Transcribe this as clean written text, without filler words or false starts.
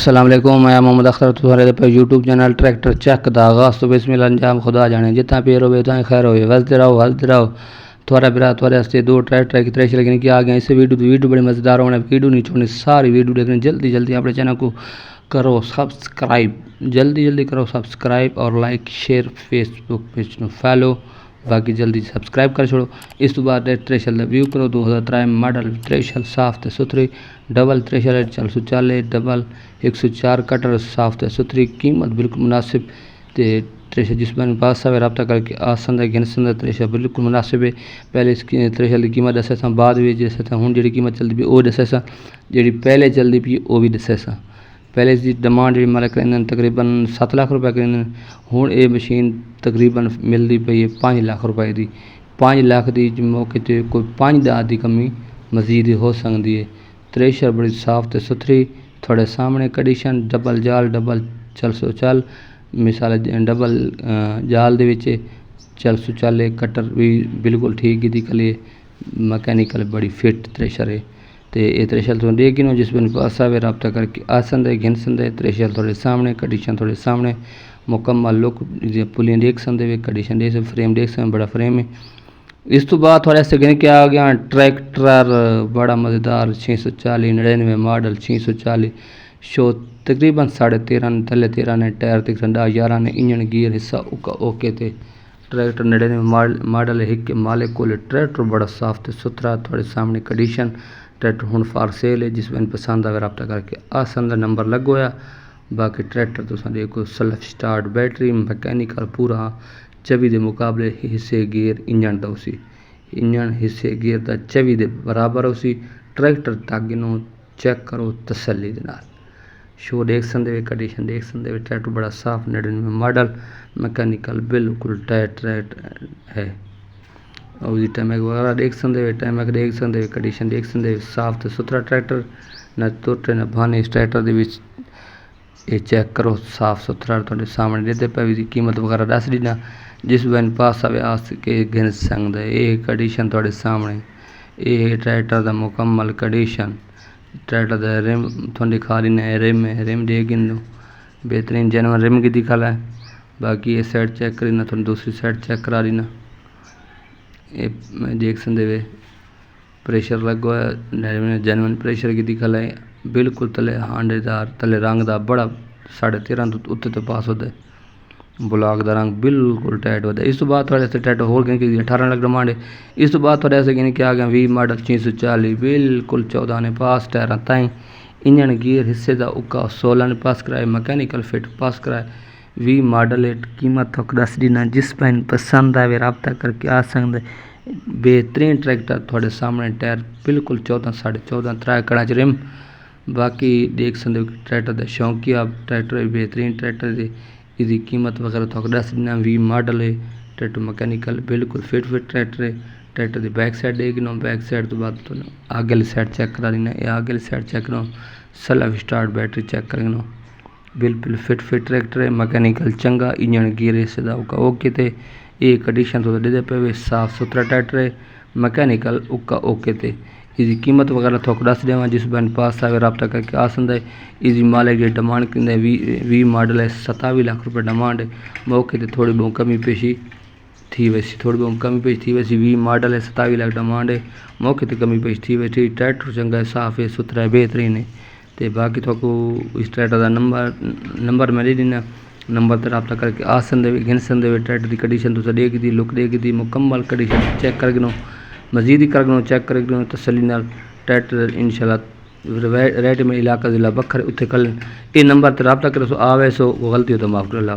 अस्सलाम वालेकुम, मैं मोहम्मद अख्तर तुम्हारे पे यूट्यूब चैनल ट्रैक्टर चेक दा आगाज़ तो बिस्मिल्लाह अंजाम खुदा जाने जितना पेर हो उतना खैर हो हंसते रहो थोड़ा बिरा थोड़े हंसते दो ट्रैक्टर की तरह लेकिन क्या आ गया इस वीडियो बड़ी मज़ेदार होने वीडियो नहीं छोड़नी सारी वीडियो देखनी जल्दी अपने चैनल को करो सब्सक्राइब जल्दी करो सब्सक्राइब और लाइक शेयर फेसबुक पेज को फॉलो बाकी जल्दी सब्सक्राइब कर छोड़ो। इस तो बाद त्रेशल का व्यू करो 2003 मॉडल त्रेशल साफ ते सुथरी डबल त्रेशल 440 डबल 104 कटर साफ ते सुथरी कीमत बिल्कुल मुनासिब ते त्रेशल जिस पास आवे रब्ता करके आसंद घिनसंद त्रेशल बिल्कुल मुनासिब है। पहले इसकी त्रेशल की कीमत दसा बाद भी जैसे हूँ जी कीमत चलती पी वो दसा जी पहले चलती पी वो भी दसा। पहले इसकी डिमांड जी मालिक करें तकरीबन 7 लाख रुपये करें हूँ ये मशीन तकरीबन मिलती पई है 5 लाख रुपए की 5 लाख की मौके पर कोई 5-10 की कमी मजीद हो सकती है। त्रेशर बड़ी साफ तो सुथरी थोड़े सामने कंडीशन डबल जाल डबल 440 मिसाल डबल जाल दे 440 कटर भी बिल्कुल ठीक की दिखली मकैनिकल बड़ी फिट त्रेशर है। तो ये त्रेशल तो देख नो जिस बन पास आवे रब्ता करके आसंद है घिनसंद है त्रेशल थोड़े सामने कंडीशन थोड़े सामने मुकम्मल लुक पुलियाँ देख सकते वे कंडीशन देख फ्रेम देख सकते बड़ा फ्रेम है। इस तो बाद थोड़े से क्या आ गया ट्रैक्टर बड़ा मज़ेदार 640 99 मॉडल 640 शो तकरीबन 13.5 थले 13 ने टायर तकरीबन 11 ने इंजन गियर हिस्सा ओके थे ट्रैक्टर 99 मॉडल एक मालिक को ट्रैक्टर बड़ा साफ ते सुथरा थोड़े सामने कंडीशन ट्रैक्टर हूँ फार सेल है जिस में पसंद आवे रब्ता करके आसन का नंबर लगोया। बाकी ट्रैक्टर तो देखो सेल्फ स्टार्ट बैटरी मैकेनिकल पूरा 24 के मुकाबले हिस्से गियर इंजन का उसी इंजन हिस्से गियर का 24 के बराबर उसी ट्रैक्टर तागिनो चेक करो तसल्ली के नाल शो देख सकते वे कंडीशन देख सकते वे ट्रैक्टर बड़ा साफ 99 मॉडल मैकेनिकल बिल्कुल टाइट है और टैमक वगैरह देख सकते वे टैमक देख सकते वे कंडीशन देख सकते वे साफ तो सुथरा ट्रैक्टर न टुटे न भाने इस ट्रैक्टर ये चेक करो साफ सुथरा थोड़े सामने देते पे कीमत वगैरह दस दी ना जिस बन पास आवे आस के घिन सकता है ये कंडीशन थोड़े सामने ये ट्रैक्टर का मुकम्मल कंडीशन ट्रैक्टर का रिम थोड़ी खाली ना रिम दे गिनो बेहतरीन जनवन रिम की दिखा है। बाकी ये साइड चेक करी ना थोड़ी दूसरी साइड चेक करा दी ना ये देख सकते वे प्रेशर लगो है जनवन प्रेशर की दिखा है बिल्कुल तले हांडेदार तले रंग दा बड़ा 13.5 तो उत्ते तो पास होता है ब्लॉक का रंग बिल्कुल टाइट होता है। इस तो बाद थोड़े से टाइट होर कि 18 लाख डिमांड है। इस तो बाद थोड़े ऐसे कि क्या आ गया 20 मॉडल 640 बिल्कुल 14 ने पास टायर ताई इंजन गियर हिस्से का उका 16 ने पास कराए मैकेनिकल फिट पास कराए 20 मॉडल है कीमत थोक दस दी ना जिस पैन पसंद आए रब्ता करके आ सकते बेहतरीन ट्रैक्टर थोड़े सामने टायर बिल्कुल 14 14.5 3 कड़ा च रिम बाकी देख सकते ट्रैक्टर का शौकिया ट्रैक्टर बेहतरीन ट्रैक्टर की इसकी कीमत वगैरह थोक दस दी ना 20 मॉडल है ट्रैक्टर मैकेनिकल बिल्कुल फिट ट्रैक्टर है। ट्रैक्टर की बैक साइड देख लो बैक साइड तो बाद तो आगे वाली साइड चेक करा देना ये आगे वाली साइड चेक करो सेल्फ स्टार्ट बैटरी चेक कर लो बिल्कुल फिट ट्रैक्टर है मैकेनिकल चंगा इंजन गियर हिस्से ओके थे ये कंडीशन तो दे पे साफ सुथरा ट्रैक्टर है मैकेनिकल उका ओके थे। इसकी कीमत वगैरह थोक दस देव जिस बन पास आवे रब्ता करके आ सकता है। इसकी मालिक की डिमांड करें 20 मॉडल है 27 लाख रुपये डिमांड है मौके पर थोड़ी बहुत कमी पेशी थी वैसी थोड़ी बहुत कमी पेश थी वैसी 20 मॉडल है 27 लाख डिमांड है मौके पर कमी पेश थी वैसी ट्रैक्टर चंगा है साफ है सुथरा है बेहतरीन है। तो बाकी तो इस ट्रैक्टर का नंबर मैं दे देना नंबर पर रब्ता करके आ सकते घिन सकते ट्रैक्टर की कंडीशन तो देख दी लुक देख दी मुकम्मल कंडीशन चेक कर गिनो मजीद ही कर गिनो चेक कर गिनो तसली नाल ट्रैक्टर इंशाल्लाह रेट में इलाका जिला बखर उत्थे कर ये नंबर पर रब्ता करो सो आवे सो गलती हो तो माफ़ कर ला।